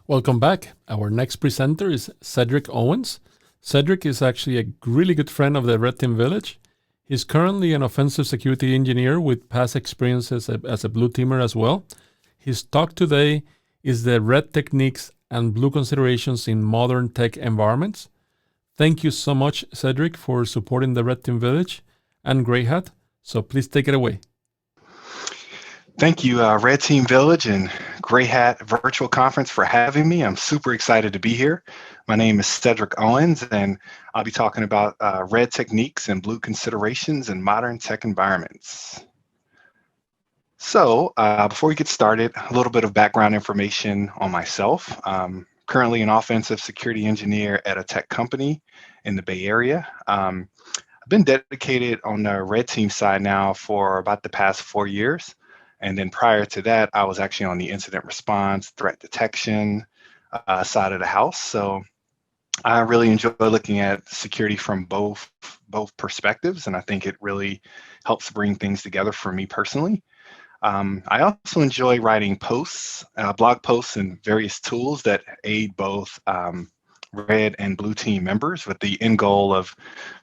Welcome back. Our next presenter is Cedric Owens. Cedric is actually a really good friend of the Red Team Village. He's currently an offensive security engineer with past experiences as a blue teamer as well. His talk today is the red techniques and blue considerations in modern tech environments. Thank you so much, Cedric, for supporting the Red Team Village and Grey Hat. So please take it away. Thank you, Red Team Village and Grey Hat Virtual Conference for having me. I'm super excited to be here. My name is Cedric Owens, and I'll be talking about red techniques and blue considerations in modern tech environments. So before we get started, a little bit of background information on myself. Currently an offensive security engineer at a tech company in the Bay Area. I've been dedicated on the Red Team side now for about the past 4 years. And then prior to that, I was actually on the incident response, threat detection side of the house. So I really enjoy looking at security from both perspectives, and I think it really helps bring things together for me personally. I also enjoy writing posts, blog posts, and various tools that aid both red and blue team members with the end goal of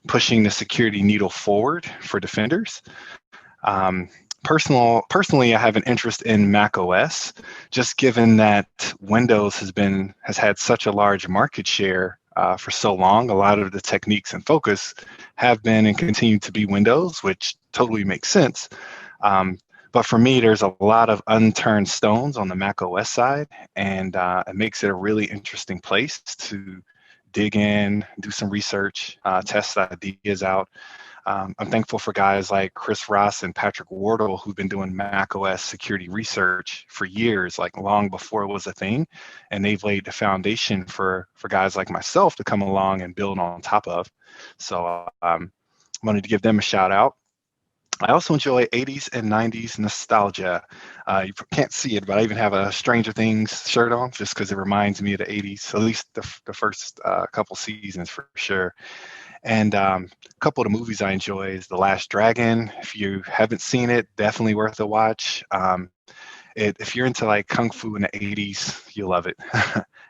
pushing the security needle forward for defenders. Personally, I have an interest in Mac OS, just given that Windows has had such a large market share for so long. A lot of the techniques and focus have been and continue to be Windows, which totally makes sense. But for me, there's a lot of unturned stones on the Mac OS side, and it makes it a really interesting place to dig in, do some research, test ideas out. I'm thankful for guys like Chris Ross and Patrick Wardle who've been doing Mac OS security research for years, like long before it was a thing, and they've laid the foundation for guys like myself to come along and build on top of. So I wanted to give them a shout out. I also enjoy 80s and 90s nostalgia. You can't see it, but I even have a Stranger Things shirt on just because it reminds me of the 80s, at least the first couple seasons for sure. And a couple of the movies I enjoy is The Last Dragon. If you haven't seen it, definitely worth a watch. If you're into like Kung Fu in the 80s, you'll love it.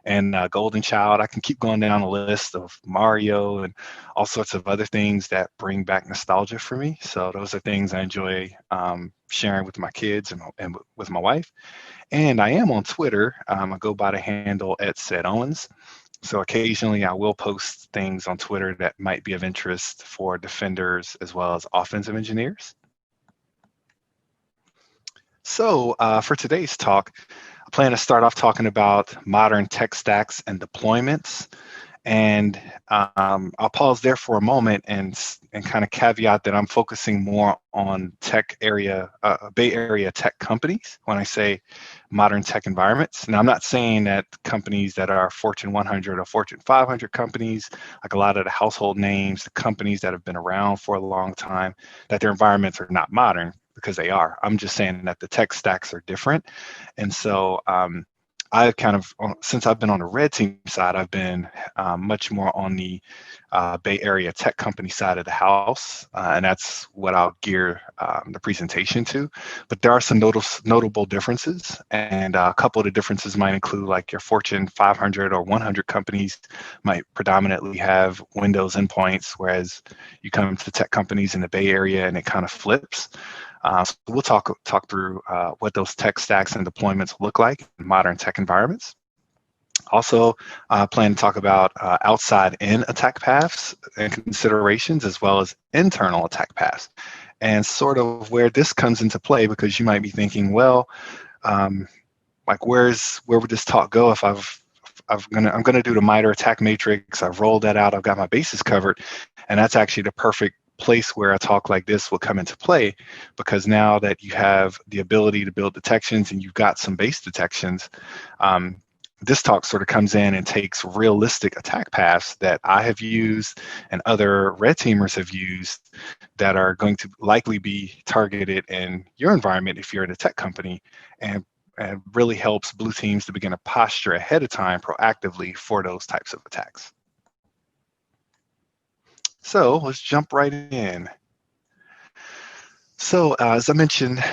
And Golden Child, I can keep going down a list of Mario and all sorts of other things that bring back nostalgia for me. So those are things I enjoy sharing with my kids and with my wife. And I am on Twitter. I go by the handle @CedOwens. So occasionally I will post things on Twitter that might be of interest for defenders as well as offensive engineers. So for today's talk, I plan to start off talking about modern tech stacks and deployments. And I'll pause there for a moment and kind of caveat that I'm focusing more on Bay Area tech companies when I say modern tech environments. Now, I'm not saying that companies that are Fortune 100 or Fortune 500 companies, like a lot of the household names, the companies that have been around for a long time, that their environments are not modern, because they are. I'm just saying that the tech stacks are different. And so I've since I've been on the red team side, I've been much more on the Bay Area tech company side of the house, and that's what I'll gear the presentation to. But there are some notable differences, and a couple of the differences might include like your Fortune 500 or 100 companies might predominantly have Windows endpoints, whereas you come to tech companies in the Bay Area and it kind of flips. So we'll talk through what those tech stacks and deployments look like in modern tech environments. Also, plan to talk about outside-in attack paths and considerations, as well as internal attack paths, and sort of where this comes into play, because you might be thinking, well, like where would this talk go if I'm gonna do the MITRE attack matrix. I've rolled that out. I've got my bases covered, and that's actually the perfect place where a talk like this will come into play, because now that you have the ability to build detections and you've got some base detections, this talk sort of comes in and takes realistic attack paths that I have used and other red teamers have used that are going to likely be targeted in your environment if you're in a tech company, and really helps blue teams to begin a posture ahead of time proactively for those types of attacks. So let's jump right in. So as I mentioned,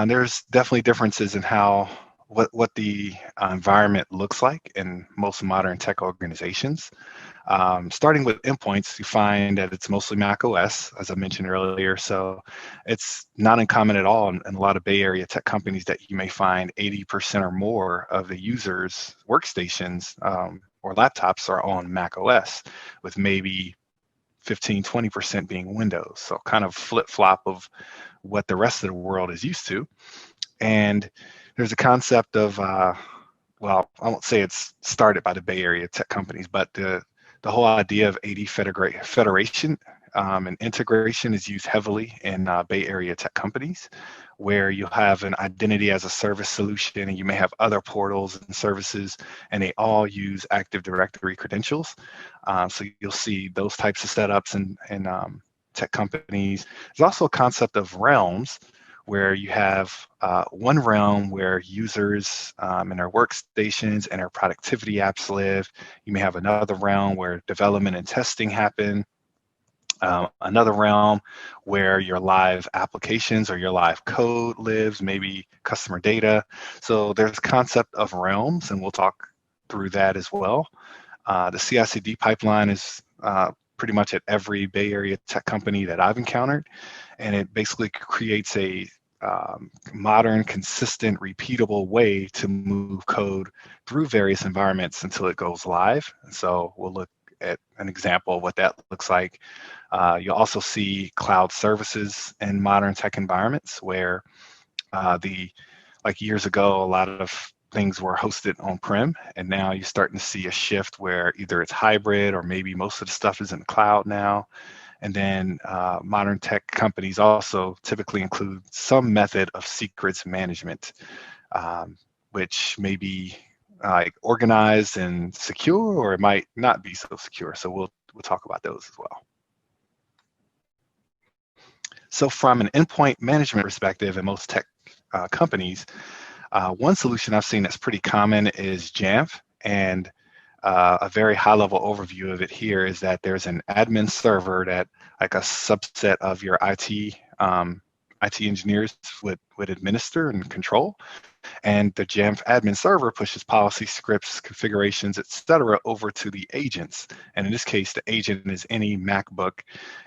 there's definitely differences in how what the environment looks like in most modern tech organizations. Starting with endpoints, you find that it's mostly Mac OS, as I mentioned earlier. So it's not uncommon at all in a lot of Bay Area tech companies that you may find 80% or more of the users' workstations or laptops are on Mac OS, with maybe 15-20% being Windows. So kind of flip-flop of what the rest of the world is used to. And there's a concept of, well, I won't say it's started by the Bay Area tech companies, but the whole idea of AD federation and integration is used heavily in Bay Area tech companies, where you have an identity as a service solution, and you may have other portals and services, and they all use Active Directory credentials. So you'll see those types of setups in tech companies. There's also a concept of realms, where you have one realm where users and their workstations and their productivity apps live. You may have another realm where development and testing happen. Another realm where your live applications or your live code lives, maybe customer data. So there's a concept of realms, and we'll talk through that as well. The CI/CD pipeline is pretty much at every Bay Area tech company that I've encountered, and it basically creates a modern, consistent, repeatable way to move code through various environments until it goes live. And so we'll look at an example of what that looks like. You'll also see cloud services in modern tech environments where like years ago, a lot of things were hosted on-prem, and now you're starting to see a shift where either it's hybrid or maybe most of the stuff is in the cloud now. And then modern tech companies also typically include some method of secrets management, which may be organized and secure, or it might not be so secure. So we'll talk about those as well. So from an endpoint management perspective in most tech companies, one solution I've seen that's pretty common is Jamf, and a very high-level overview of it here is that there's an admin server that, like a subset of your IT engineers would administer and control, and the Jamf admin server pushes policy scripts, configurations, etc., over to the agents. And in this case, the agent is any MacBook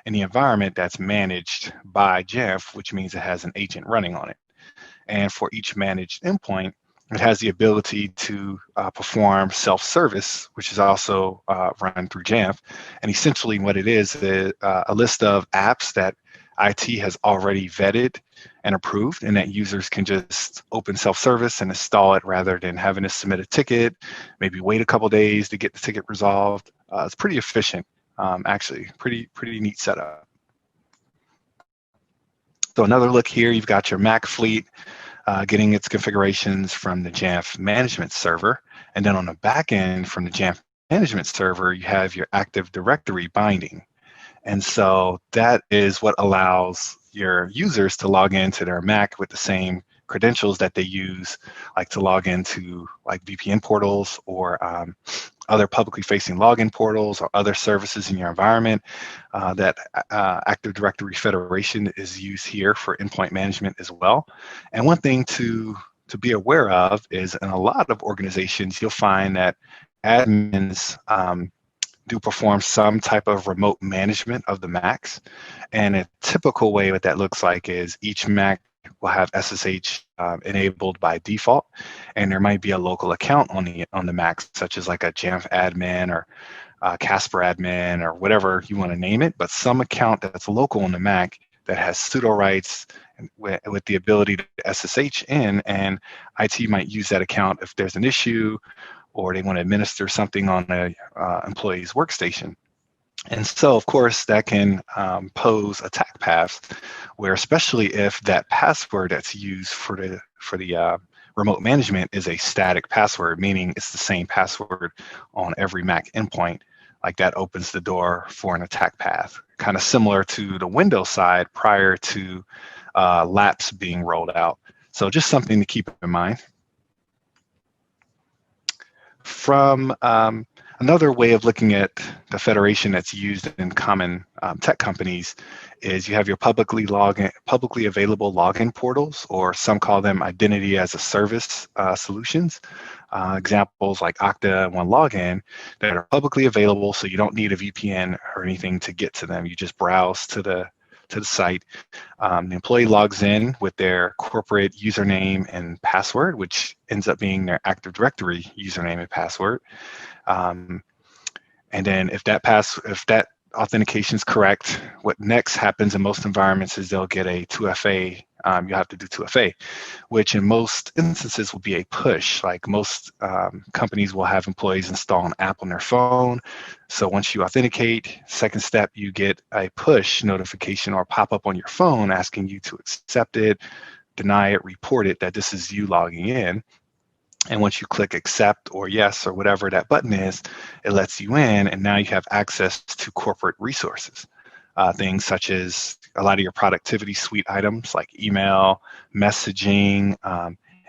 in the environment that's managed by Jamf, which means it has an agent running on it. And for each managed endpoint, it has the ability to perform self-service, which is also run through Jamf. And essentially what it is a list of apps that IT has already vetted and approved, and that users can just open self-service and install it rather than having to submit a ticket, maybe wait a couple days to get the ticket resolved. It's pretty efficient, actually, pretty neat setup. So another look here, you've got your Mac fleet getting its configurations from the Jamf management server. And then on the back end from the Jamf management server, you have your Active Directory binding. And so that is what allows your users to log into their Mac with the same credentials that they use, like to log into like VPN portals or other publicly facing login portals or other services in your environment. That Active Directory Federation is used here for endpoint management as well. And one thing to be aware of is in a lot of organizations, you'll find that admins do perform some type of remote management of the Macs. And a typical way what that looks like is each Mac will have SSH enabled by default, and there might be a local account on the Mac, such as like a Jamf admin or Casper admin or whatever you want to name it, but some account that's local on the Mac that has sudo rights with the ability to SSH in, and IT might use that account if there's an issue or they want to administer something on an employee's workstation. And so, of course, that can pose attack paths where, especially if that password that's used for the remote management is a static password, meaning it's the same password on every Mac endpoint, like that opens the door for an attack path, kind of similar to the Windows side prior to LAPS being rolled out. So just something to keep in mind. From Another way of looking at the federation that's used in common tech companies is you have your publicly available login portals, or some call them identity as a service solutions. Examples like Okta and OneLogin that are publicly available, so you don't need a VPN or anything to get to them. You just browse to the site. The employee logs in with their corporate username and password, which ends up being their Active Directory username and password. And then if that authentication is correct, what next happens in most environments is they'll get a 2FA. You have to do 2FA, which in most instances will be a push. Like most companies will have employees install an app on their phone. So once you authenticate, second step, you get a push notification or pop-up on your phone asking you to accept it, deny it, report it, that this is you logging in. And once you click accept or yes or whatever that button is, it lets you in, and now you have access to corporate resources. Things such as a lot of your productivity suite items like email, messaging,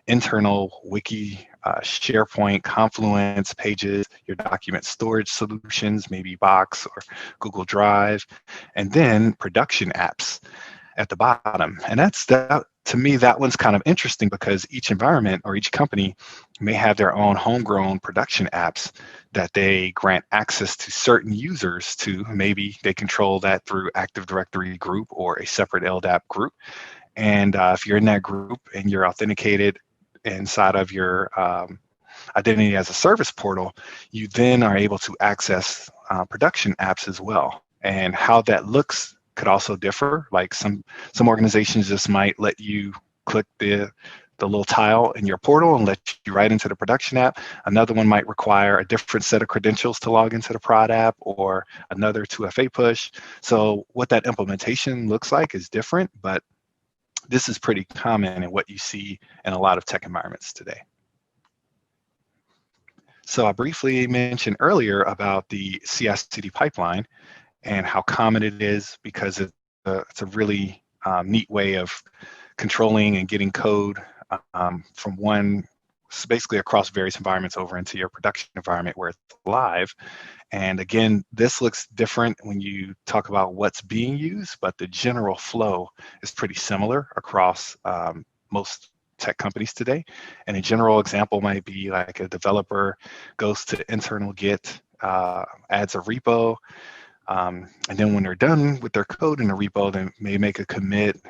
internal wiki, SharePoint, Confluence, Pages, your document storage solutions, maybe Box or Google Drive, and then production apps at the bottom. And to me, that one's kind of interesting because each environment or each company may have their own homegrown production apps that they grant access to certain users to. Maybe they control that through Active Directory group or a separate LDAP group. And if you're in that group and you're authenticated inside of your identity as a service portal, you then are able to access production apps as well. And how that looks could also differ. Like some organizations just might let you click the little tile in your portal and let you right into the production app. Another one might require a different set of credentials to log into the prod app, or another 2FA push. So what that implementation looks like is different, but this is pretty common in what you see in a lot of tech environments today. So I briefly mentioned earlier about the CI/CD pipeline and how common it is, because it's a really neat way of controlling and getting code from basically across various environments over into your production environment where it's live. And again, this looks different when you talk about what's being used, but the general flow is pretty similar across most tech companies today. And a general example might be like a developer goes to internal Git, adds a repo, and then when they're done with their code in the repo, they may make a commit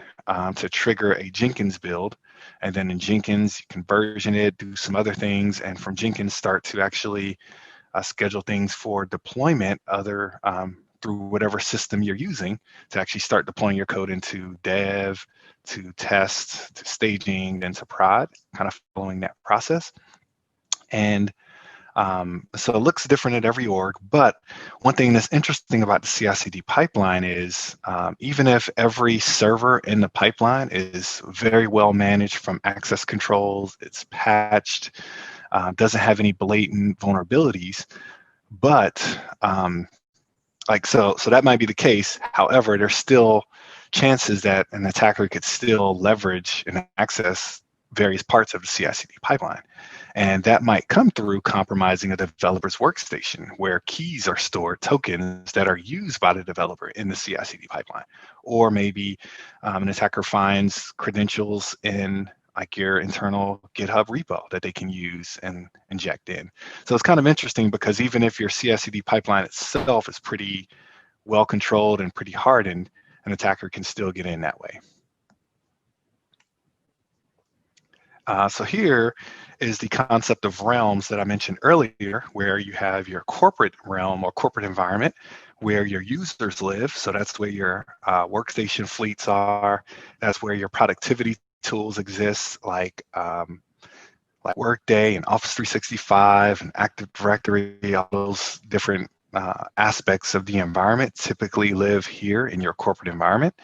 to trigger a Jenkins build. And then in Jenkins, you can version it, do some other things, and from Jenkins start to actually schedule things for deployment through whatever system you're using to actually start deploying your code into dev, to test, to staging, then to prod, kind of following that process. And so it looks different at every org, but one thing that's interesting about the CI/CD pipeline is even if every server in the pipeline is very well managed from access controls, it's patched, doesn't have any blatant vulnerabilities, but so that might be the case. However, there's still chances that an attacker could still leverage and access various parts of the CI/CD pipeline. And that might come through compromising a developer's workstation, where keys are stored, tokens that are used by the developer in the CI/CD pipeline. Or maybe an attacker finds credentials in like your internal GitHub repo that they can use and inject in. So it's kind of interesting because even if your CI/CD pipeline itself is pretty well controlled and pretty hardened, an attacker can still get in that way. So here is the concept of realms that I mentioned earlier, where you have your corporate realm or corporate environment where your users live. So that's where your workstation fleets are. That's where your productivity tools exist, like Workday and Office 365 and Active Directory. All those different aspects of the environment typically live here in your corporate environment.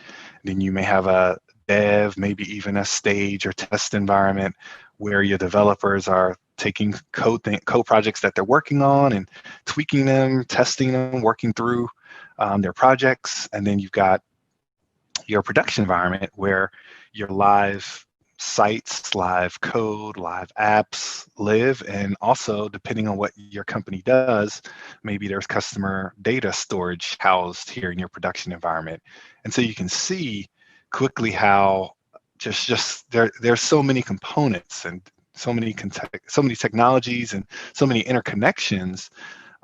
Then you may have a dev, maybe even a stage or test environment where your developers are taking code projects that they're working on and tweaking them, testing them, working through their projects. And then you've got your production environment where your live sites, live code, live apps live, and also depending on what your company does, maybe there's customer data storage housed here in your production environment. And so you can see quickly how there's so many components and so many technologies and so many interconnections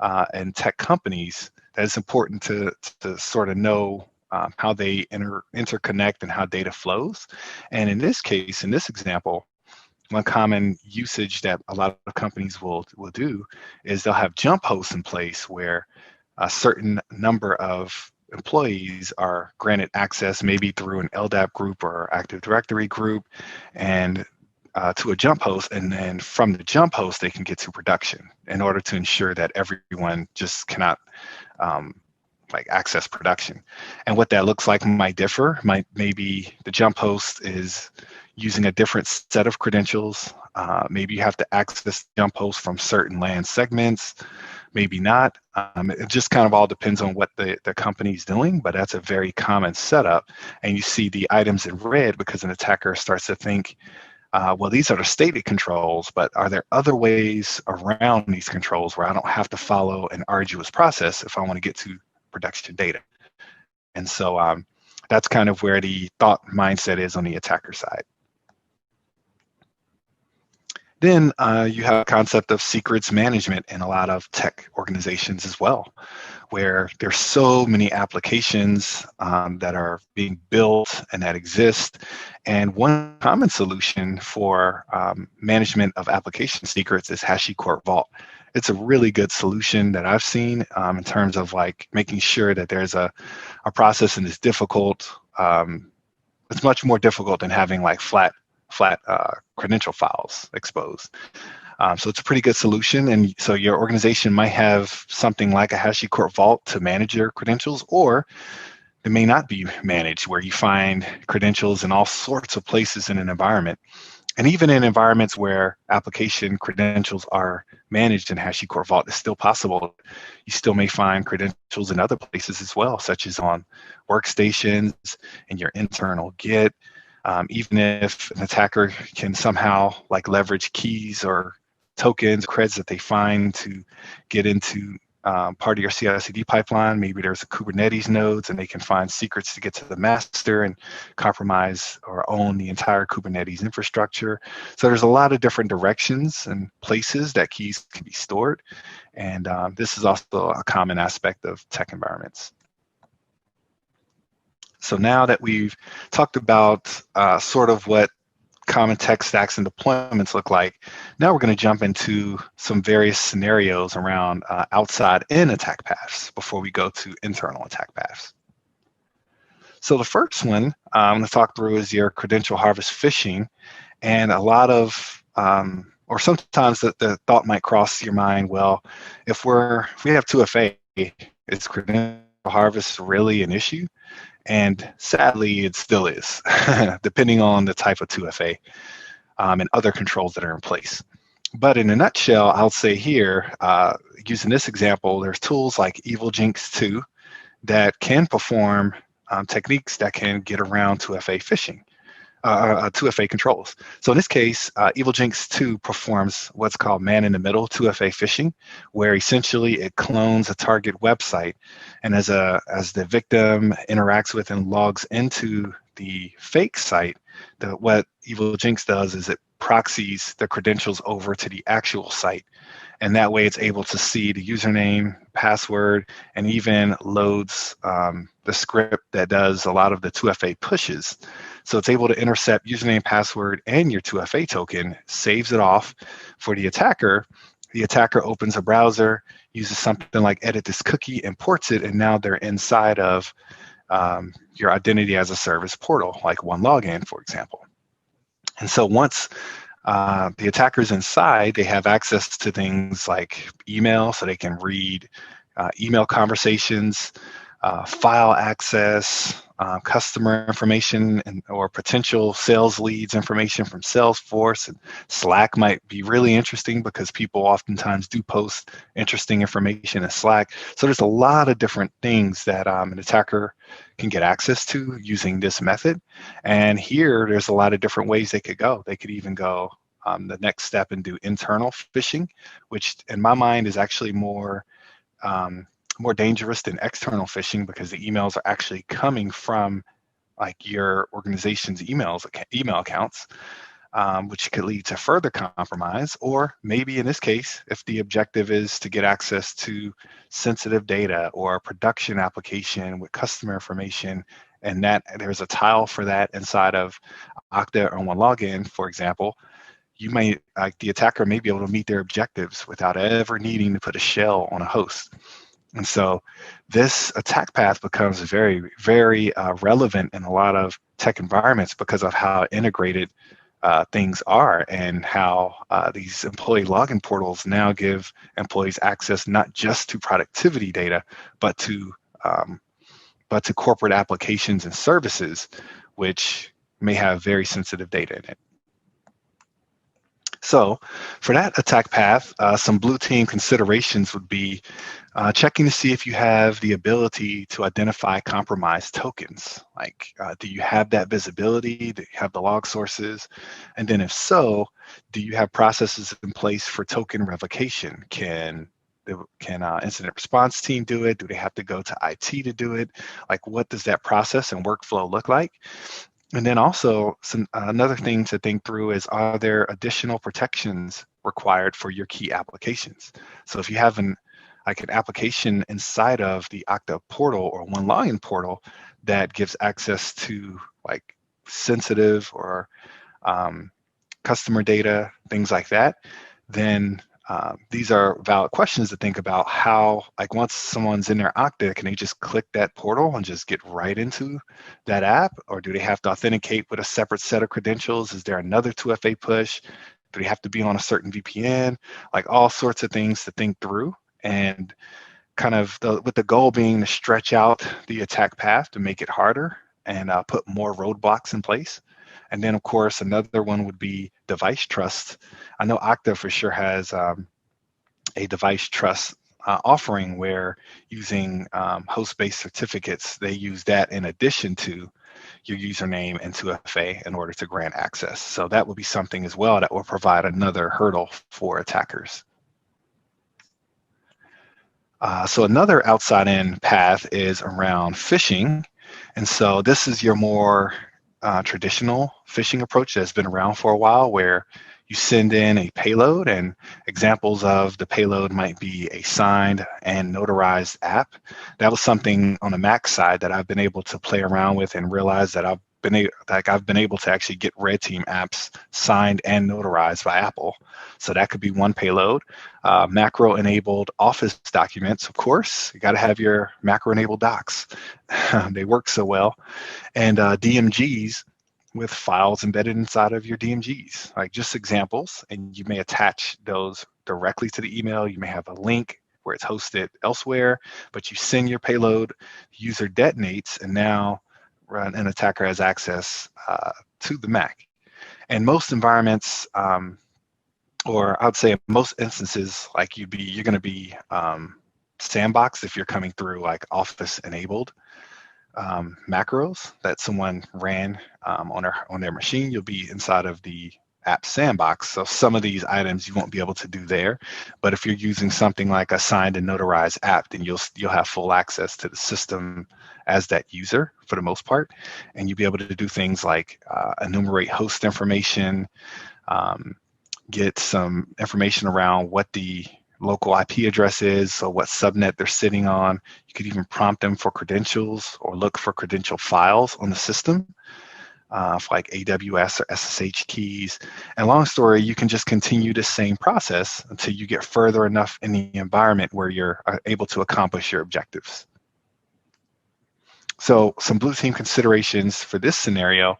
and tech companies that it's important to sort of know how they interconnect and how data flows. And in this case, in this example, one common usage that a lot of companies will do is they'll have jump hosts in place where a certain number of employees are granted access, maybe through an LDAP group or Active Directory group, and to a jump host, and then from the jump host they can get to production in order to ensure that everyone just cannot like access production. And what that looks like might differ. Maybe the jump host is using a different set of credentials. Maybe you have to access the jump host from certain LAN segments, maybe not. It just kind of all depends on what the company's doing, but that's a very common setup. And you see the items in red because an attacker starts to think, well, these are the stated controls, but are there other ways around these controls where I don't have to follow an arduous process if I want to get to production data? And so that's kind of where the thought mindset is on the attacker side. Then you have a concept of secrets management in a lot of tech organizations as well, where there's so many applications that are being built and that exist. And one common solution for management of application secrets is HashiCorp Vault. It's a really good solution that I've seen in terms of like making sure that there's a process and it's difficult. It's much more difficult than having like flat credential files exposed. So it's a pretty good solution. And so your organization might have something like a HashiCorp Vault to manage your credentials, or it may not be managed, where you find credentials in all sorts of places in an environment. And even in environments where application credentials are managed in HashiCorp Vault, it's still possible. You still may find credentials in other places as well, such as on workstations, in your internal Git. Even if an attacker can somehow like leverage keys or tokens, creds that they find to get into part of your CI/CD pipeline, maybe there's a Kubernetes nodes and they can find secrets to get to the master and compromise or own the entire Kubernetes infrastructure. So there's a lot of different directions and places that keys can be stored. And this is also a common aspect of tech environments. So now that we've talked about sort of what common tech stacks and deployments look like, now we're going to jump into some various scenarios around outside in attack paths before we go to internal attack paths. So the first one I'm going to talk through is your credential harvest phishing. And a lot of, or sometimes the thought might cross your mind, well, if we have 2FA, is credential harvest really an issue? And sadly, it still is, depending on the type of 2FA and other controls that are in place. But in a nutshell, I'll say here, using this example, there's tools like EvilJinx 2 that can perform techniques that can get around 2FA phishing, 2FA controls. So in this case, EvilJinx 2 performs what's called man-in-the-middle 2FA phishing, where essentially it clones a target website, and as the victim interacts with and logs into the fake site, what EvilJinx does is it proxies the credentials over to the actual site. And that way it's able to see the username, password, and even loads the script that does a lot of the 2FA pushes. So it's able to intercept username, password, and your 2FA token, saves it off for the attacker. The attacker opens a browser, uses something like edit this cookie, imports it, and now they're inside of your identity as a service portal, like OneLogin, for example. And so once the attacker's inside, they have access to things like email, so they can read email conversations, file access, customer information or potential sales leads information from Salesforce. And Slack might be really interesting because people oftentimes do post interesting information in Slack. So there's a lot of different things that an attacker can get access to using this method. And here, there's a lot of different ways they could go. They could even go the next step and do internal phishing, which in my mind is actually more dangerous than external phishing, because the emails are actually coming from like your organization's email accounts, which could lead to further compromise. Or maybe in this case, if the objective is to get access to sensitive data or a production application with customer information, and that there's a tile for that inside of Okta or OneLogin, for example, the attacker may be able to meet their objectives without ever needing to put a shell on a host. And so this attack path becomes very, very relevant in a lot of tech environments because of how integrated things are, and how these employee login portals now give employees access not just to productivity data, but to corporate applications and services, which may have very sensitive data in it. So for that attack path, some blue team considerations would be checking to see if you have the ability to identify compromised tokens. Like, do you have that visibility? Do you have the log sources? And then if so, do you have processes in place for token revocation? Can incident response team do it? Do they have to go to IT to do it? Like, what does that process and workflow look like? And then also another thing to think through is, are there additional protections required for your key applications? So if you have an application inside of the Okta portal or OneLogin portal that gives access to like sensitive or customer data, things like that, then these are valid questions to think about. How, like, once someone's in their Okta, can they just click that portal and just get right into that app? Or do they have to authenticate with a separate set of credentials? Is there another 2FA push? Do they have to be on a certain VPN? Like, all sorts of things to think through, and kind of with the goal being to stretch out the attack path to make it harder and put more roadblocks in place. And then, of course, another one would be device trust. I know Okta for sure has a device trust offering where, using host-based certificates, they use that in addition to your username and 2FA in order to grant access. So that would be something as well that will provide another hurdle for attackers. So another outside-in path is around phishing. And so this is your more traditional phishing approach that's been around for a while, where you send in a payload, and examples of the payload might be a signed and notarized app. That was something on the Mac side that I've been able to play around with and realize that I've been able to actually get red team apps signed and notarized by Apple. So that could be one payload. Macro enabled Office documents, of course. You got to have your macro enabled docs. They work so well. And DMGs with files embedded inside of your DMGs, like just examples. And you may attach those directly to the email. You may have a link where it's hosted elsewhere, but you send your payload, user detonates, and now an attacker has access to the Mac. And most environments, or I'd say in most instances, like you're going to be sandboxed if you're coming through like Office enabled macros that someone ran on their machine. You'll be inside of the app sandbox. So some of these items you won't be able to do there. But if you're using something like a signed and notarized app, then you'll have full access to the system as that user for the most part. And you'll be able to do things like enumerate host information, get some information around what the local IP address is, so what subnet they're sitting on. You could even prompt them for credentials or look for credential files on the system, for like AWS or SSH keys. And long story, you can just continue the same process until you get further enough in the environment where you're able to accomplish your objectives. So some blue team considerations for this scenario.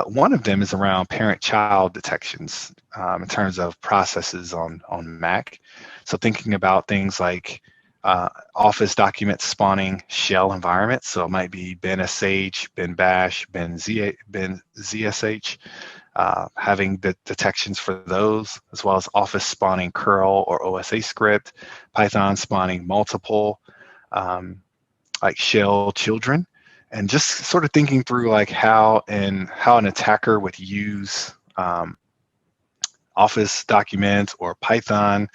One of them is around parent-child detections in terms of processes on Mac. So thinking about things like Office document spawning shell environments. So it might be bin sh, bin bash, bin zsh, having the detections for those, as well as Office spawning curl or OSA script, Python spawning multiple like shell children, and just sort of thinking through like how an attacker would use Office documents or Python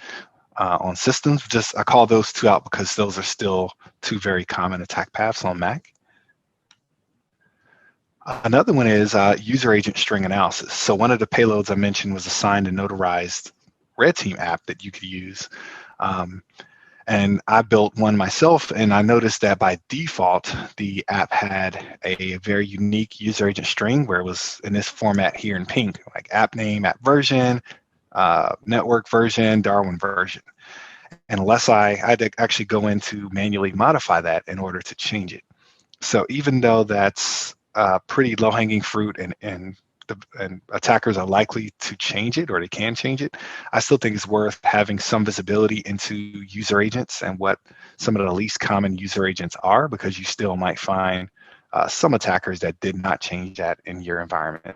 on systems. Just I call those two out because those are still two very common attack paths on Mac. Another one is user agent string analysis. So one of the payloads I mentioned was assigned a notarized Red Team app that you could use. And I built one myself, and I noticed that by default, the app had a very unique user agent string where it was in this format here in pink, like app name, app version, network version, Darwin version. Unless I had to actually go in to manually modify that in order to change it. So even though that's pretty low-hanging fruit and attackers are likely to change it, or they can change it, I still think it's worth having some visibility into user agents and what some of the least common user agents are, because you still might find some attackers that did not change that in your environment.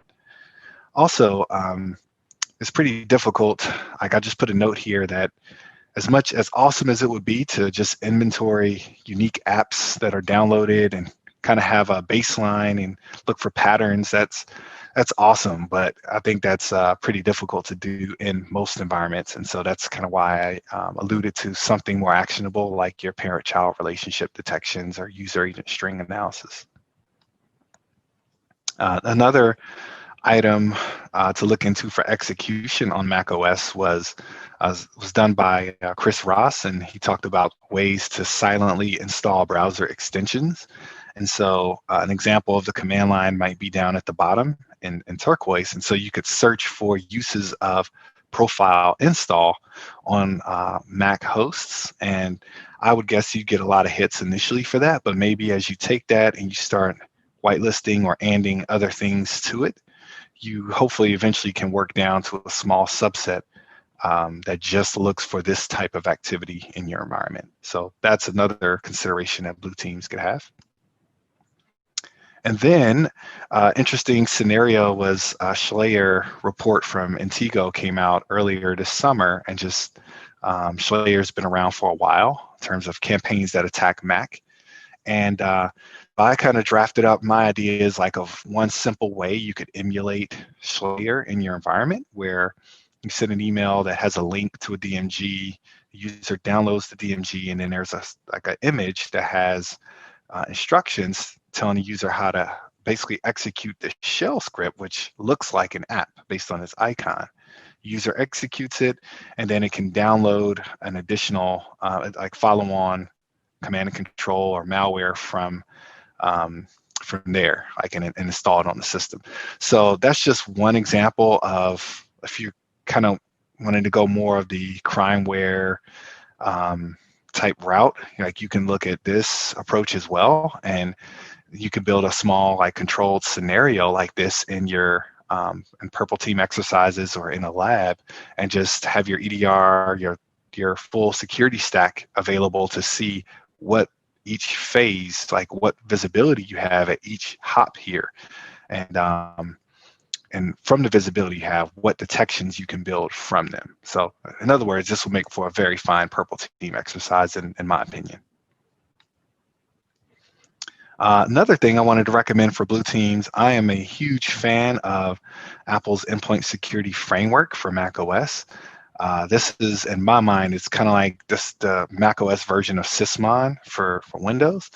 Also, it's pretty difficult. Like I just put a note here that as much as awesome as it would be to just inventory unique apps that are downloaded and kind of have a baseline and look for patterns, that's awesome, but I think that's pretty difficult to do in most environments. And so that's kind of why I alluded to something more actionable like your parent-child relationship detections or user agent string analysis. Another item to look into for execution on macOS was done by Chris Ross, and he talked about ways to silently install browser extensions. And so an example of the command line might be down at the bottom in turquoise. And so you could search for uses of profile install on Mac hosts. And I would guess you get a lot of hits initially for that, but maybe as you take that and you start whitelisting or anding other things to it, you hopefully eventually can work down to a small subset that just looks for this type of activity in your environment. So that's another consideration that blue teams could have. And then interesting scenario was Schleyer report from Intego came out earlier this summer, and just Schleier's been around for a while in terms of campaigns that attack Mac. And I kind of drafted up my ideas like of one simple way you could emulate Schleyer in your environment, where you send an email that has a link to a DMG, the user downloads the DMG, and then there's like an image that has instructions telling the user how to basically execute the shell script, which looks like an app based on this icon. User executes it, and then it can download an additional like follow-on command and control or malware from there, like and install it on the system. So that's just one example of, if you kind of wanted to go more of the crimeware type route, like you can look at this approach as well, and you can build a small like controlled scenario like this in your in purple team exercises or in a lab, and just have your EDR, your full security stack available to see what each phase, like what visibility you have at each hop here, and from the visibility you have, what detections you can build from them. So in other words, this will make for a very fine purple team exercise in my opinion. Another thing I wanted to recommend for blue teams, I am a huge fan of Apple's Endpoint Security Framework for macOS. This is, in my mind, it's kind of like the macOS version of Sysmon for Windows,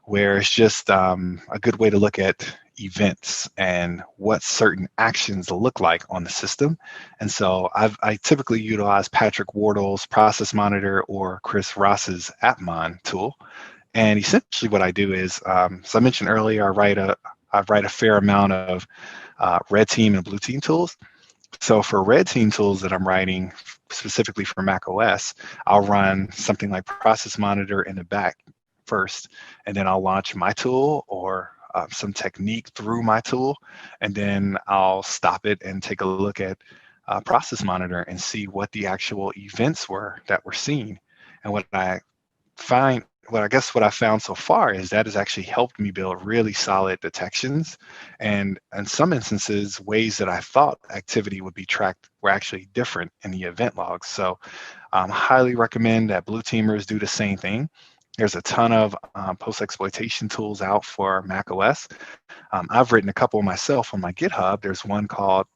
where it's just a good way to look at events and what certain actions look like on the system. And so I typically utilize Patrick Wardle's Process Monitor or Chris Ross's AppMon tool. And essentially what I do is, so I mentioned earlier, I write a fair amount of red team and blue team tools. So for red team tools that I'm writing specifically for macOS, I'll run something like Process Monitor in the back first, and then I'll launch my tool or some technique through my tool, and then I'll stop it and take a look at Process Monitor and see what the actual events were that were seen. And what I what I found so far is that has actually helped me build really solid detections, and in some instances, ways that I thought activity would be tracked were actually different in the event logs. So highly recommend that blue teamers do the same thing. There's a ton of post-exploitation tools out for Mac OS. I've written a couple myself on my GitHub. There's one called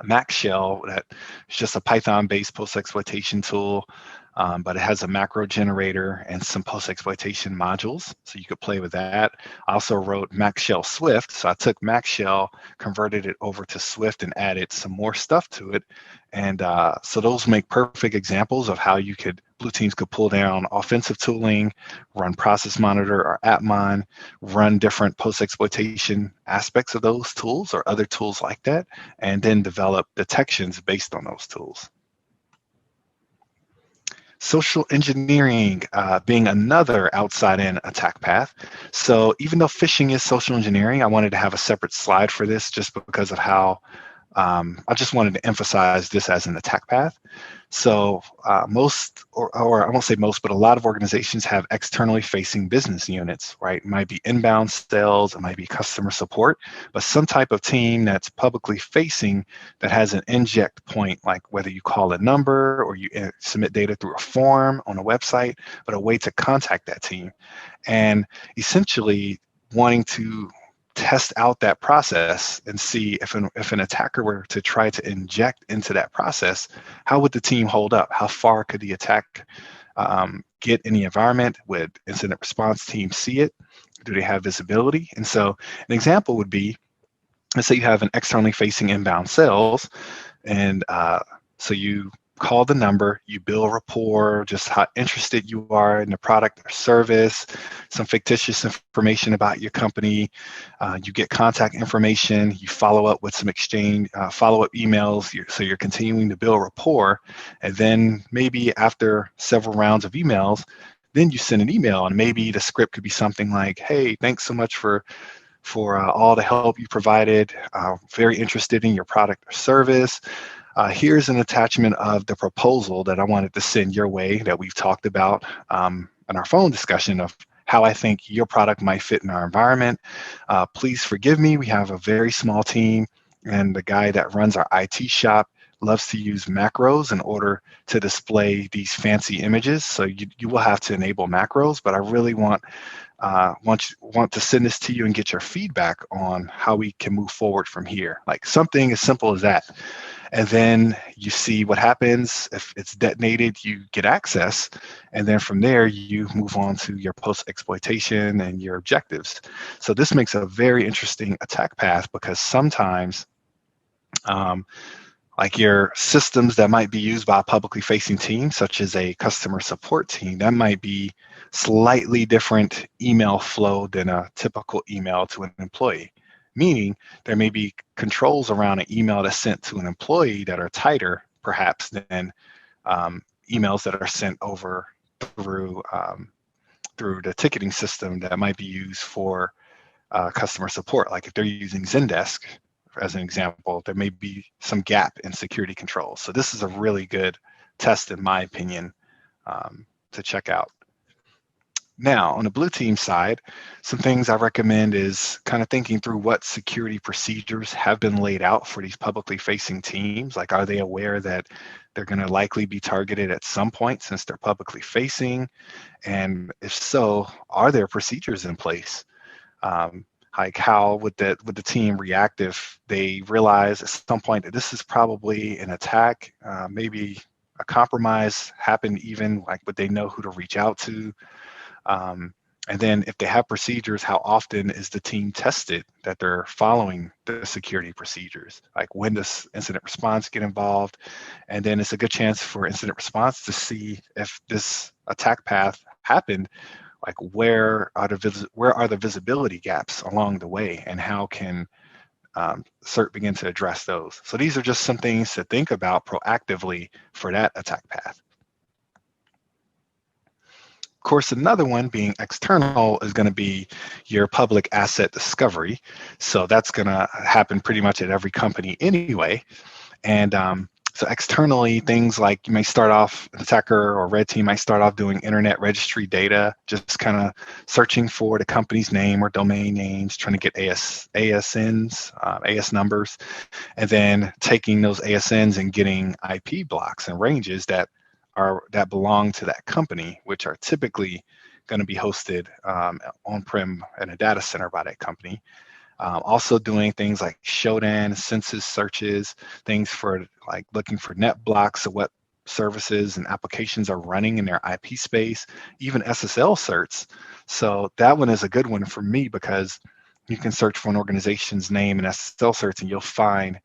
Mac Shell that is just a Python-based post-exploitation tool, but it has a macro generator and some post-exploitation modules, so you could play with that. I also wrote Mac Shell Swift, so I took Mac Shell, converted it over to Swift, and added some more stuff to it. And so those make perfect examples of how blue teams could pull down offensive tooling, run process monitor or appmon, run different post-exploitation aspects of those tools or other tools like that, and then develop detections based on those tools. Social engineering being another outside-in attack path. So even though phishing is social engineering, I wanted to have a separate slide for this just because of how I just wanted to emphasize this as an attack path. So most, or I won't say most, but a lot of organizations have externally facing business units, right? It might be inbound sales, it might be customer support, but some type of team that's publicly facing that has an inject point, like whether you call a number or you submit data through a form on a website, but a way to contact that team. And essentially wanting to test out that process and see if an attacker were to try to inject into that process, how would the team hold up? How far could the attack get in the environment? Would incident response team see it? Do they have visibility? And so an example would be, let's say you have an externally facing inbound sales, and so you call the number, you build rapport, just how interested you are in the product or service, some fictitious information about your company. You get contact information, you follow up with some exchange, follow-up emails, so you're continuing to build rapport. And then maybe after several rounds of emails, then you send an email, and maybe the script could be something like, hey, thanks so much for all the help you provided. Very interested in your product or service. Here's an attachment of the proposal that I wanted to send your way that we've talked about in our phone discussion of how I think your product might fit in our environment. Please forgive me. We have a very small team, and the guy that runs our IT shop loves to use macros in order to display these fancy images. So you will have to enable macros, but I really want to send this to you and get your feedback on how we can move forward from here. Like something as simple as that. And then you see what happens. If it's detonated, you get access. And then from there, you move on to your post-exploitation and your objectives. So this makes a very interesting attack path, because sometimes like your systems that might be used by a publicly facing team, such as a customer support team, that might be slightly different email flow than a typical email to an employee. Meaning there may be controls around an email that's sent to an employee that are tighter, perhaps, than emails that are sent over through the ticketing system that might be used for customer support. Like if they're using Zendesk, as an example, there may be some gap in security controls. So this is a really good test, in my opinion, to check out. Now, on the blue team side, some things I recommend is kind of thinking through what security procedures have been laid out for these publicly facing teams. Like, are they aware that they're going to likely be targeted at some point since they're publicly facing? And if so, are there procedures in place? Like, how would the team react if they realize at some point that this is probably an attack, maybe a compromise happened even, like, would they know who to reach out to? And then if they have procedures, how often is the team tested that they're following the security procedures? Like, when does incident response get involved? And then it's a good chance for incident response to see if this attack path happened, like where are the visibility gaps along the way, and how can CERT begin to address those? So these are just some things to think about proactively for that attack path. Of course, another one being external is going to be your public asset discovery. So that's going to happen pretty much at every company anyway. And So externally, things like you may start off, an attacker or red team might start off doing internet registry data, just kind of searching for the company's name or domain names, trying to get ASNs, AS numbers, and then taking those ASNs and getting IP blocks and ranges that belong to that company, which are typically going to be hosted on-prem in a data center by that company. Also doing things like Shodan, census searches, things for like looking for net blocks of what services and applications are running in their IP space, even SSL certs. So that one is a good one for me because you can search for an organization's name in SSL certs and you'll find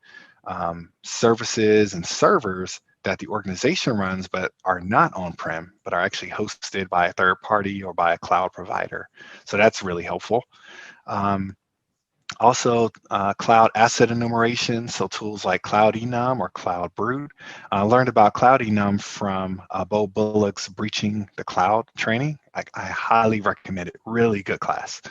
services and servers that the organization runs but are not on-prem, but are actually hosted by a third party or by a cloud provider. So that's really helpful. Also, cloud asset enumeration, so tools like Cloud Enum or Cloud Brood. I learned about Cloud Enum from Bo Bullock's Breaching the Cloud training. I highly recommend it, really good class.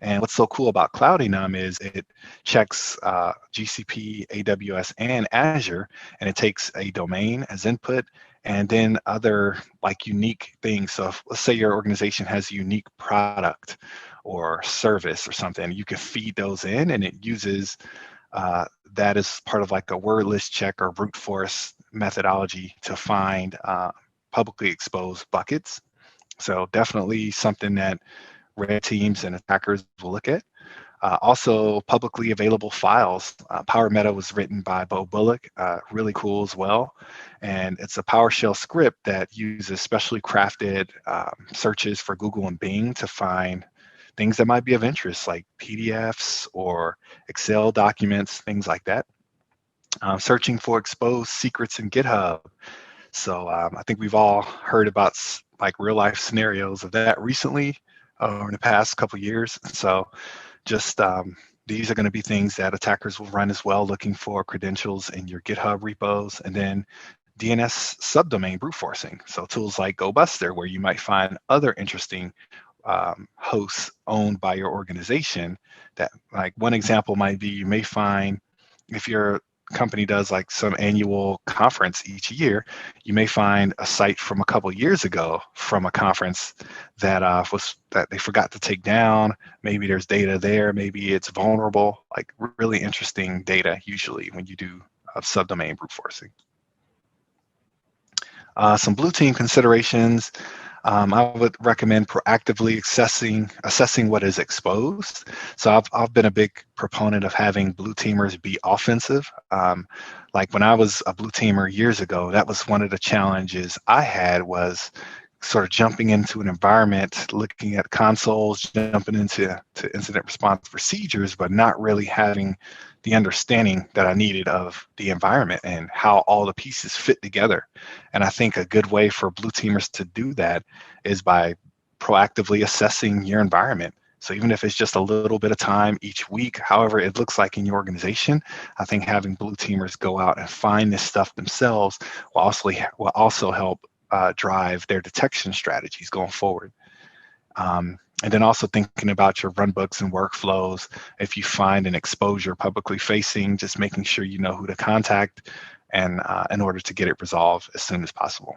And what's so cool about Cloud Enum is it checks GCP, AWS, and Azure, and it takes a domain as input, and then other like unique things. So if, let's say your organization has a unique product or service or something, you can feed those in, and it uses that as part of like a word list check or brute force methodology to find publicly exposed buckets. So definitely something that red teams and attackers will look at. Also, publicly available files. Power Meta was written by Bo Bullock, really cool as well. And it's a PowerShell script that uses specially crafted searches for Google and Bing to find things that might be of interest, like PDFs or Excel documents, things like that. Searching for exposed secrets in GitHub. So I think we've all heard about like real life scenarios of that recently in the past couple of years. So just these are going to be things that attackers will run as well, looking for credentials in your GitHub repos, and then DNS subdomain brute forcing. So tools like GoBuster, where you might find other interesting hosts owned by your organization. That, like, one example might be, you may find, if your company does like some annual conference each year, you may find a site from a couple years ago from a conference that that they forgot to take down. Maybe there's data there, maybe it's vulnerable, like really interesting data usually when you do subdomain brute forcing. Some blue team considerations. I would recommend proactively assessing what is exposed. So I've been a big proponent of having blue teamers be offensive. Like when I was a blue teamer years ago, that was one of the challenges I had, was sort of jumping into an environment, looking at consoles, jumping into incident response procedures, but not really having the understanding that I needed of the environment and how all the pieces fit together. And I think a good way for blue teamers to do that is by proactively assessing your environment. So even if it's just a little bit of time each week, however it looks like in your organization, I think having blue teamers go out and find this stuff themselves will also help drive their detection strategies going forward. And then also thinking about your runbooks and workflows. If you find an exposure publicly facing, just making sure you know who to contact and in order to get it resolved as soon as possible.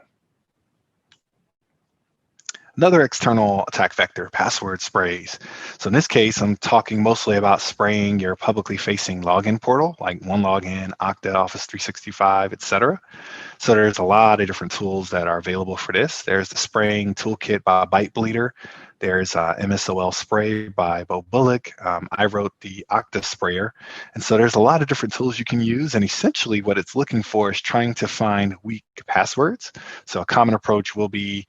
Another external attack vector, password sprays. So in this case, I'm talking mostly about spraying your publicly facing login portal, like OneLogin, Okta, Office 365, etc. So there's a lot of different tools that are available for this. There's the spraying toolkit by BiteBleeder. There's MSOL spray by Bo Bullock. I wrote the Okta sprayer. And so there's a lot of different tools you can use. And essentially what it's looking for is trying to find weak passwords. So a common approach will be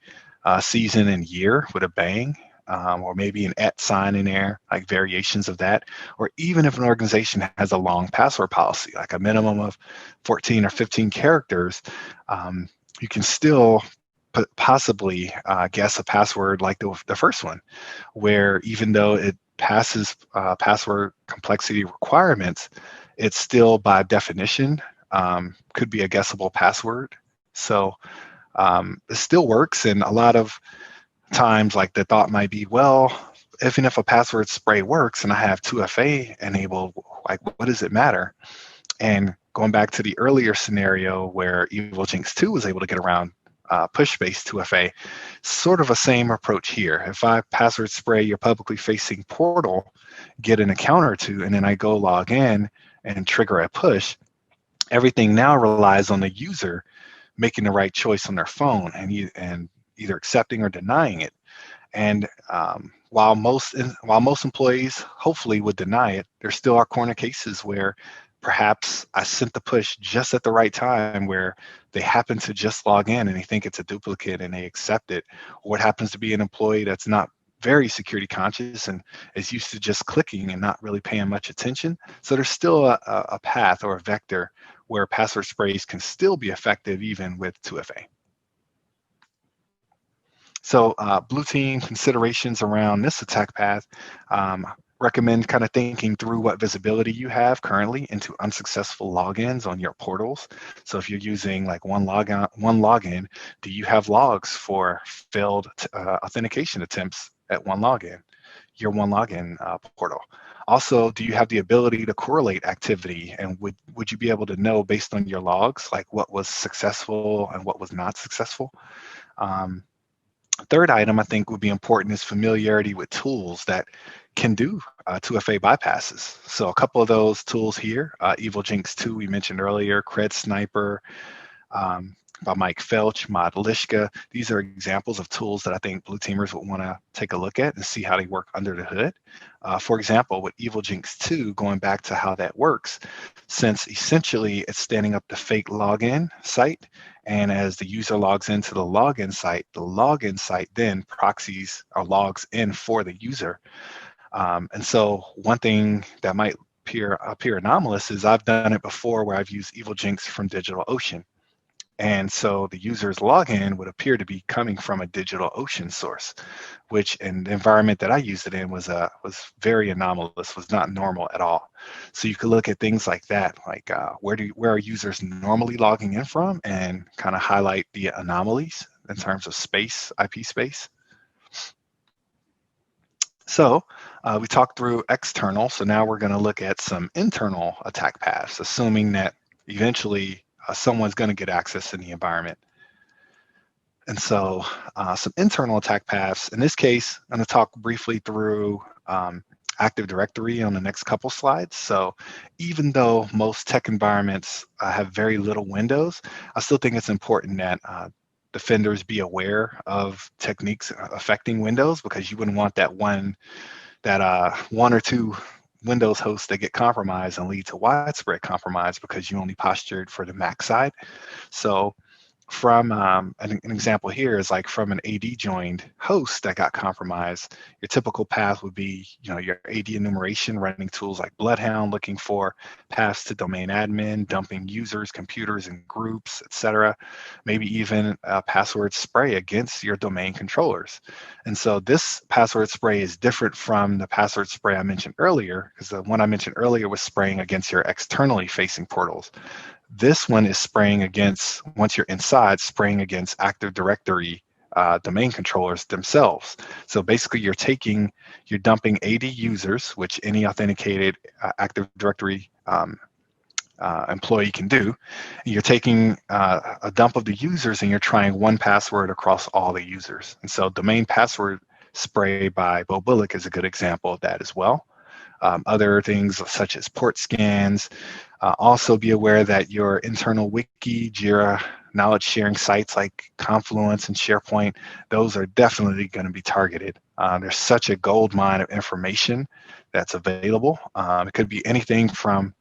season and year with a bang, or maybe an @ sign in there, like variations of that. Or even if an organization has a long password policy, like a minimum of 14 or 15 characters, you can still possibly guess a password like the first one, where even though it passes password complexity requirements, it's still by definition could be a guessable password. So it still works, and a lot of times, like, the thought might be, well, even if a password spray works and I have 2FA enabled, like, what does it matter? And going back to the earlier scenario where Evil Jinx 2 was able to get around push-based 2FA, sort of a same approach here. If I password spray your publicly facing portal, get an account or two, and then I go log in and trigger a push, everything now relies on the user making the right choice on their phone and either accepting or denying it. And while most employees hopefully would deny it, there still are corner cases where perhaps I sent the push just at the right time where they happen to just log in and they think it's a duplicate and they accept it. Or it happens to be an employee that's not very security conscious and is used to just clicking and not really paying much attention. So there's still a path or a vector where password sprays can still be effective even with 2FA. So blue team considerations around this attack path, recommend kind of thinking through what visibility you have currently into unsuccessful logins on your portals. So if you're using like one login, do you have logs for failed authentication attempts at one login, your one login portal? Also, do you have the ability to correlate activity, and would you be able to know based on your logs like what was successful and what was not successful? Third item I think would be important is familiarity with tools that can do 2FA bypasses. So a couple of those tools here, Evil Jinx 2 we mentioned earlier, Cred Sniper, by Mike Felch, Mod Lishka. These are examples of tools that I think blue teamers would want to take a look at and see how they work under the hood. For example, with Evil Jinx 2, going back to how that works, since essentially it's standing up the fake login site, and as the user logs into the login site then proxies or logs in for the user. And so one thing that might appear anomalous is I've done it before where I've used Evil Jinx from DigitalOcean. And so the user's login would appear to be coming from a DigitalOcean source, which in the environment that I used it in was very anomalous, was not normal at all. So you could look at things like that, like where are users normally logging in from, and kind of highlight the anomalies in terms of space, IP space. So we talked through external, so now we're going to look at some internal attack paths, assuming that eventually someone's going to get access in the environment. And so some internal attack paths. In this case, I'm going to talk briefly through Active Directory on the next couple slides. So even though most tech environments have very little windows, I still think it's important that defenders be aware of techniques affecting Windows, because you wouldn't want that one or two Windows hosts that get compromised and lead to widespread compromise because you only postured for the Mac side. So from an example here is like from an AD joined host that got compromised, your typical path would be, your AD enumeration running tools like Bloodhound, looking for paths to domain admin, dumping users, computers, and groups, etc. Maybe even a password spray against your domain controllers. And so this password spray is different from the password spray I mentioned earlier, because the one I mentioned earlier was spraying against your externally facing portals. This one is spraying against, once you're inside, spraying against Active Directory domain controllers themselves. So basically you're dumping AD users, which any authenticated Active Directory employee can do. And you're taking a dump of the users and you're trying one password across all the users. And so domain password spray by Bo Bullock is a good example of that as well. Other things such as port scans. Also be aware that your internal wiki, Jira, knowledge sharing sites like Confluence and SharePoint, those are definitely going to be targeted. There's such a gold mine of information that's available. It could be anything from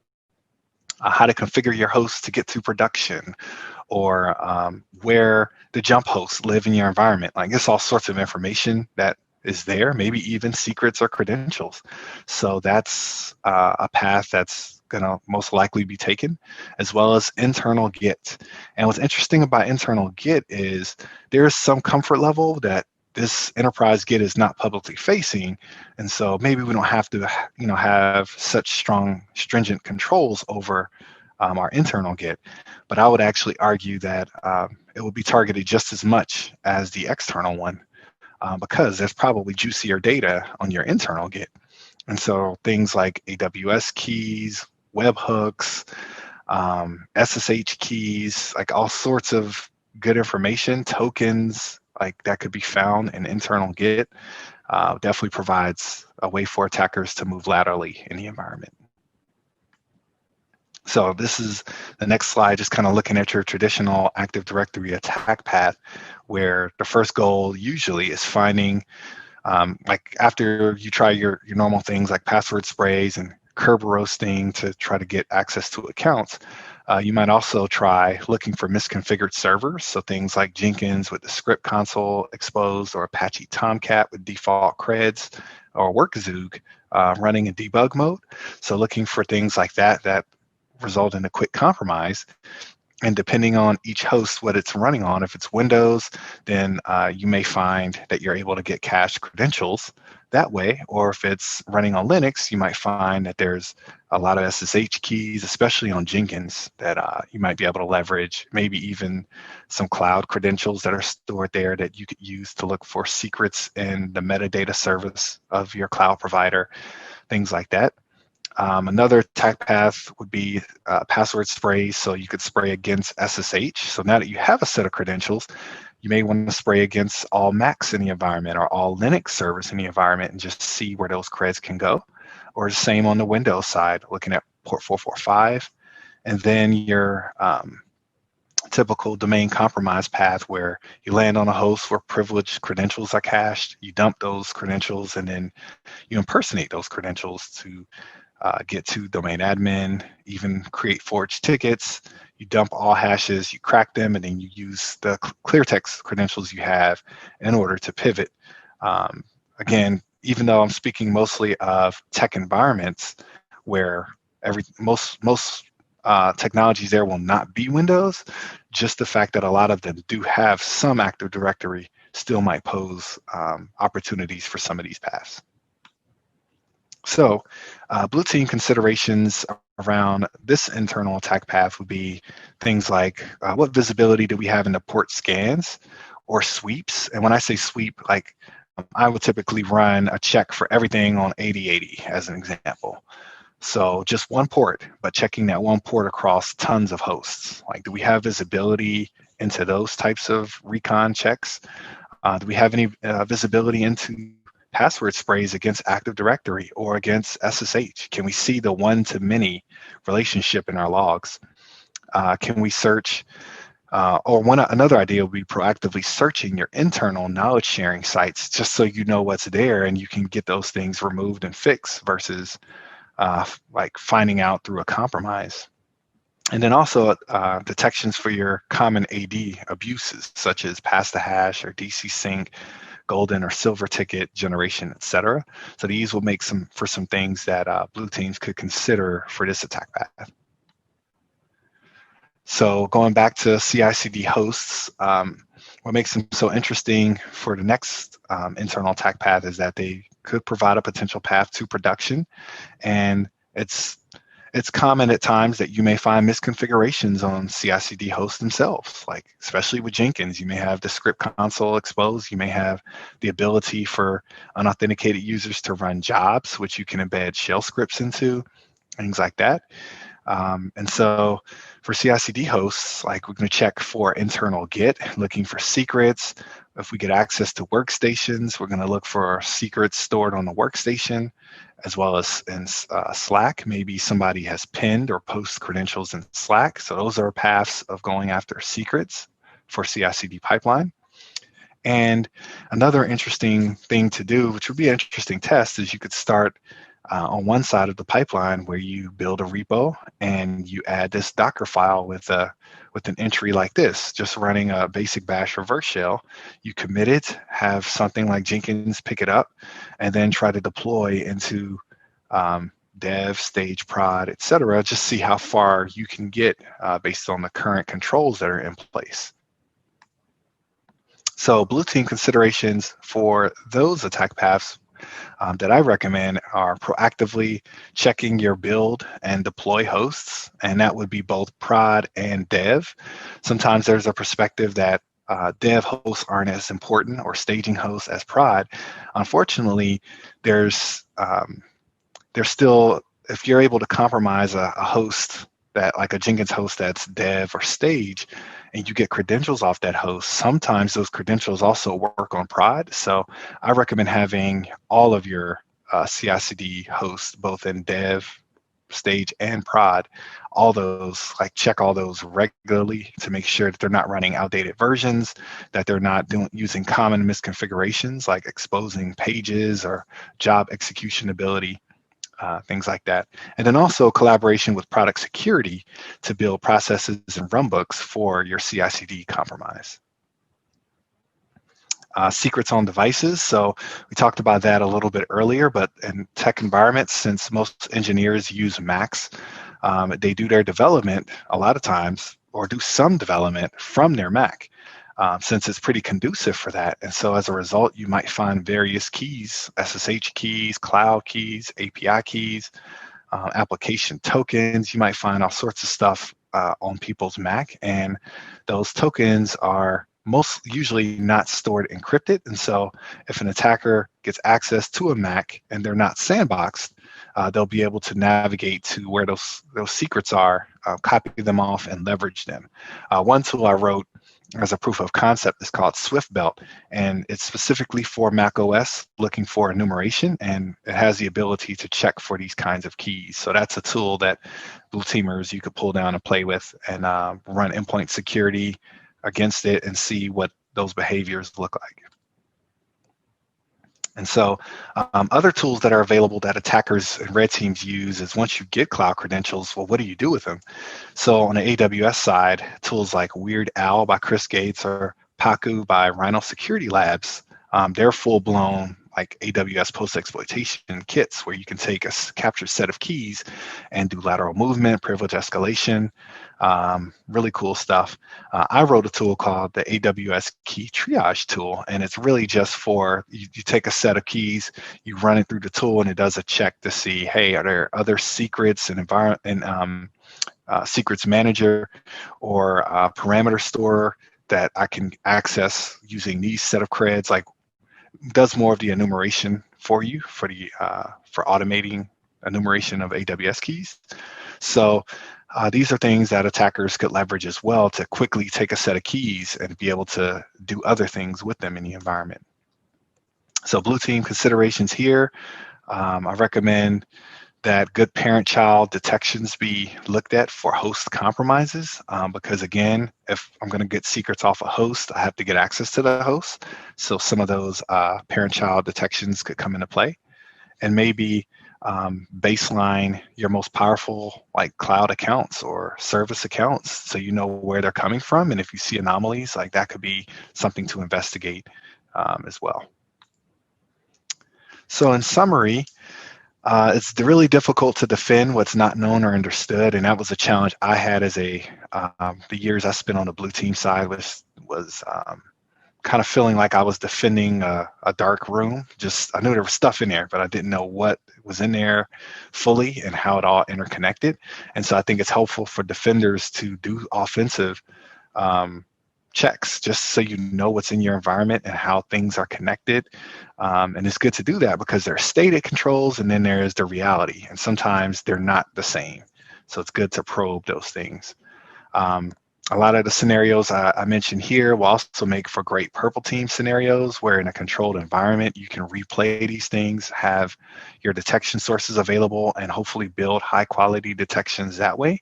how to configure your host to get to production, or where the jump hosts live in your environment. Like, it's all sorts of information that is there, maybe even secrets or credentials. So that's a path that's going to most likely be taken, as well as internal Git. And what's interesting about internal Git is there's some comfort level that this enterprise Git is not publicly facing, and so maybe we don't have to have such strong, stringent controls over our internal Git. But I would actually argue that it will be targeted just as much as the external one, because there's probably juicier data on your internal Git. And so things like AWS keys, webhooks, SSH keys, like all sorts of good information, tokens, like that could be found in internal Git. Definitely provides a way for attackers to move laterally in the environment. So this is the next slide, just kind of looking at your traditional Active Directory attack path, where the first goal usually is finding, like after you try your normal things like password sprays and curb roasting to try to get access to accounts, you might also try looking for misconfigured servers. So things like Jenkins with the script console exposed, or Apache Tomcat with default creds, or WorkZoog running in debug mode. So looking for things like that result in a quick compromise. And depending on each host, what it's running on, if it's Windows, then you may find that you're able to get cached credentials that way. Or if it's running on Linux, you might find that there's a lot of SSH keys, especially on Jenkins, that you might be able to leverage, maybe even some cloud credentials that are stored there that you could use to look for secrets in the metadata service of your cloud provider, things like that. Another attack path would be password sprays. So you could spray against SSH. So now that you have a set of credentials, you may want to spray against all Macs in the environment or all Linux servers in the environment and just see where those creds can go. Or the same on the Windows side, looking at port 445. And then your typical domain compromise path, where you land on a host where privileged credentials are cached, you dump those credentials, and then you impersonate those credentials to get to domain admin, even create forged tickets. You dump all hashes, you crack them, and then you use the clear text credentials you have in order to pivot. Again, even though I'm speaking mostly of tech environments where most technologies there will not be Windows, just the fact that a lot of them do have some Active Directory still might pose opportunities for some of these paths. So blue team considerations around this internal attack path would be things like what visibility do we have in the port scans or sweeps? And when I say sweep, like I would typically run a check for everything on 8080 as an example. So just one port, but checking that one port across tons of hosts. Like, do we have visibility into those types of recon checks? Do we have any visibility into password sprays against Active Directory or against SSH? Can we see the one-to-many relationship in our logs? Can we search, another idea would be proactively searching your internal knowledge sharing sites just so you know what's there and you can get those things removed and fixed versus like finding out through a compromise. And then also detections for your common AD abuses, such as pass the hash or DC sync, golden or silver ticket generation, etc. So these will make some things that blue teams could consider for this attack path. So going back to CI/CD hosts, what makes them so interesting for the next internal attack path is that they could provide a potential path to production, and it's common at times that you may find misconfigurations on CI/CD hosts themselves, like especially with Jenkins, you may have the script console exposed, you may have the ability for unauthenticated users to run jobs, which you can embed shell scripts into, things like that. And so for CI/CD hosts, like we're going to check for internal Git, looking for secrets. If we get access to workstations, we're going to look for secrets stored on the workstation, as well as in Slack. Maybe somebody has pinned or posted credentials in Slack. So those are paths of going after secrets for CI/CD pipeline. And another interesting thing to do, which would be an interesting test, is you could start on one side of the pipeline where you build a repo and you add this Docker file with an entry like this, just running a basic bash reverse shell. You commit it, have something like Jenkins pick it up, and then try to deploy into dev, stage, prod, etc. Just see how far you can get based on the current controls that are in place. So blue team considerations for those attack paths that I recommend are proactively checking your build and deploy hosts, and that would be both prod and dev. Sometimes there's a perspective that dev hosts aren't as important or staging hosts as prod. Unfortunately, there's still, if you're able to compromise a host that, like a Jenkins host that's dev or stage, and you get credentials off that host, sometimes those credentials also work on prod. So I recommend having all of your CI/CD hosts, both in dev, stage, and prod, all those, like check all those regularly to make sure that they're not running outdated versions, that they're not using common misconfigurations like exposing pages or job execution ability, things like that. And then also collaboration with product security to build processes and runbooks for your CI/CD compromise. Secrets on devices. So we talked about that a little bit earlier, but in tech environments, since most engineers use Macs, they do their development a lot of times, or do some development from their Mac, since it's pretty conducive for that. And so as a result, you might find various keys, SSH keys, cloud keys, API keys, application tokens. You might find all sorts of stuff on people's Mac, and those tokens are most usually not stored encrypted. And so if an attacker gets access to a Mac and they're not sandboxed, they'll be able to navigate to where those secrets are, copy them off, and leverage them. One tool I wrote as a proof of concept is called SwiftBelt, and it's specifically for Mac OS, looking for enumeration, and it has the ability to check for these kinds of keys. So that's a tool that blue teamers, you could pull down and play with, and run endpoint security against it and see what those behaviors look like. And so other tools that are available that attackers and red teams use is, once you get cloud credentials, well, what do you do with them? So on the AWS side, tools like Weird Owl by Chris Gates or Paku by Rhino Security Labs, they're full-blown like AWS post-exploitation kits where you can take a captured set of keys and do lateral movement, privilege escalation, really cool stuff. I wrote a tool called the AWS Key Triage tool, and it's really just for, you take a set of keys, you run it through the tool, and it does a check to see, hey, are there other secrets and secrets manager or parameter store that I can access using these set of creds, like does more of the enumeration for you for automating enumeration of AWS keys. So these are things that attackers could leverage as well to quickly take a set of keys and be able to do other things with them in the environment. So blue team considerations here. I recommend that good parent-child detections be looked at for host compromises, because again, if I'm going to get secrets off a host, I have to get access to the host. So some of those parent-child detections could come into play. And maybe baseline your most powerful like cloud accounts or service accounts so you know where they're coming from. And if you see anomalies, like that could be something to investigate as well. So in summary, it's really difficult to defend what's not known or understood, and that was a challenge I had as the years I spent on the blue team side was kind of feeling like I was defending a dark room. Just, I knew there was stuff in there, but I didn't know what was in there fully and how it all interconnected. And so I think it's helpful for defenders to do offensive checks, just so you know what's in your environment and how things are connected. And it's good to do that because there are stated controls and then there is the reality, and sometimes they're not the same. So it's good to probe those things. A lot of the scenarios I mentioned here will also make for great purple team scenarios where in a controlled environment, you can replay these things, have your detection sources available, and hopefully build high quality detections that way.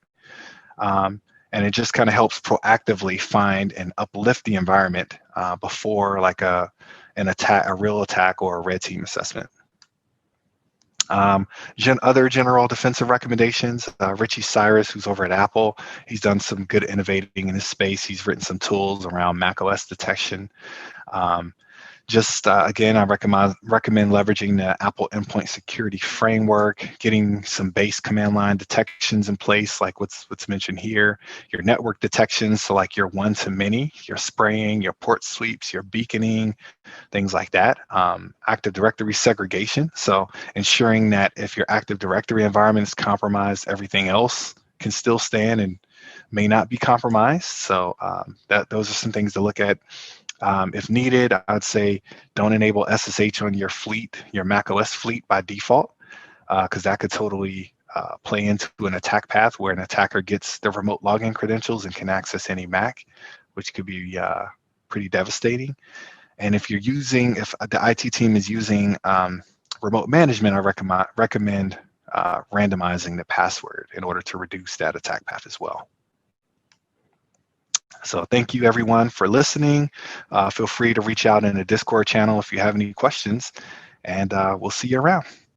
And it just kind of helps proactively find and uplift the environment before like an attack, a real attack, or a red team assessment. Other general defensive recommendations, Richie Cyrus, who's over at Apple, he's done some good innovating in this space. He's written some tools around macOS detection. Again, I recommend leveraging the Apple Endpoint Security Framework, getting some base command line detections in place, like what's mentioned here, your network detections, so like your one-to-many, your spraying, your port sweeps, your beaconing, things like that. Active Directory segregation, so ensuring that if your Active Directory environment is compromised, everything else can still stand and may not be compromised. So those are some things to look at. If needed, I'd say don't enable SSH on your fleet, your macOS fleet by default, because that could totally play into an attack path where an attacker gets the remote login credentials and can access any Mac, which could be pretty devastating. And if the IT team is using remote management, I recommend randomizing the password in order to reduce that attack path as well. So thank you everyone for listening. Feel free to reach out in the Discord channel if you have any questions, and we'll see you around.